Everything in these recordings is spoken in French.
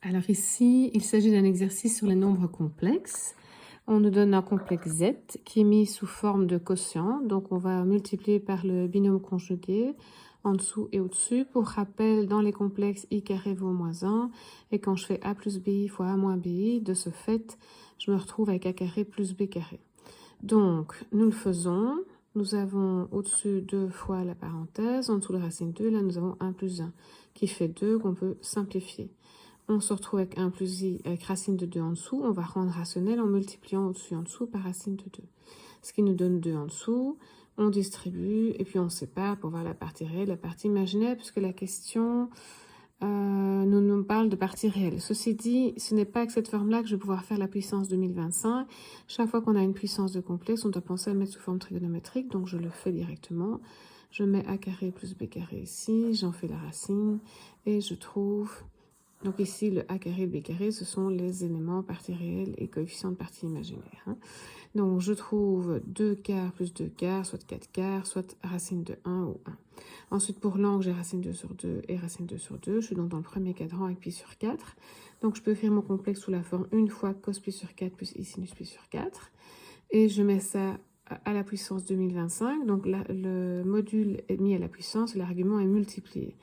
Alors ici, il s'agit d'un exercice sur les nombres complexes. On nous donne un complexe z qui est mis sous forme de quotient. Donc on va multiplier par le binôme conjugué en dessous et au-dessus. Pour rappel, dans les complexes, i carré vaut moins 1. Et quand je fais a plus bi fois a moins bi, de ce fait, je me retrouve avec a carré plus b carré. Donc nous le faisons. Nous avons au-dessus 2 fois la parenthèse, en dessous la racine 2, là nous avons 1 plus 1, qui fait 2 qu'on peut simplifier. On se retrouve avec 1 plus i avec racine de 2 en dessous. On va rendre rationnel en multipliant au-dessus et en dessous par racine de 2. Ce qui nous donne 2 en dessous. On distribue et puis on sépare pour voir la partie réelle, la partie imaginaire, puisque la question nous parle de partie réelle. Ceci dit, ce n'est pas avec cette forme-là que je vais pouvoir faire la puissance 2025. Chaque fois qu'on a une puissance de complexe, on doit penser à mettre sous forme trigonométrique, donc je le fais directement. Je mets a carré plus b carré ici, j'en fais la racine et je trouve... Donc ici, le a carré, b carré, ce sont les éléments partie réelle et coefficient de partie imaginaire. Hein. Donc je trouve 2 quarts plus 2 quarts, soit 4 quarts, soit racine de 1 ou 1. Ensuite, pour l'angle, j'ai racine 2 sur 2 et racine 2 sur 2. Je suis donc dans le premier cadran avec pi sur 4. Donc je peux faire mon complexe sous la forme 1 fois cos pi sur 4 plus i sinus pi sur 4. Et je mets ça à la puissance 2025. Donc là, le module est mis à la puissance et l'argument est multiplié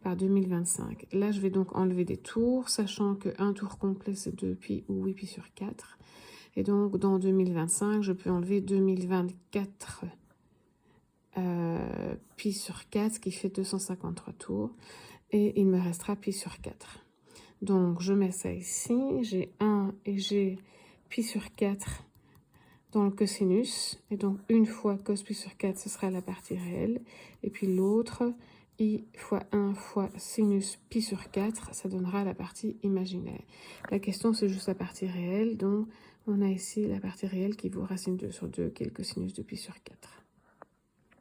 par 2025. Là, je vais donc enlever des tours, sachant qu'un tour complet, c'est 2 pi ou 8 pi sur 4. Et donc, dans 2025, je peux enlever 2024 pi sur 4, ce qui fait 253 tours. Et il me restera pi sur 4. Donc, je mets ça ici. J'ai 1 et j'ai pi sur 4 dans le cosinus. Et donc, une fois cos pi sur 4, ce sera la partie réelle. Et puis l'autre... i fois 1 fois sinus pi sur 4, ça donnera la partie imaginaire. La question, c'est juste la partie réelle. Donc, on a ici la partie réelle qui vaut racine 2 sur 2, qui est le cosinus de pi sur 4.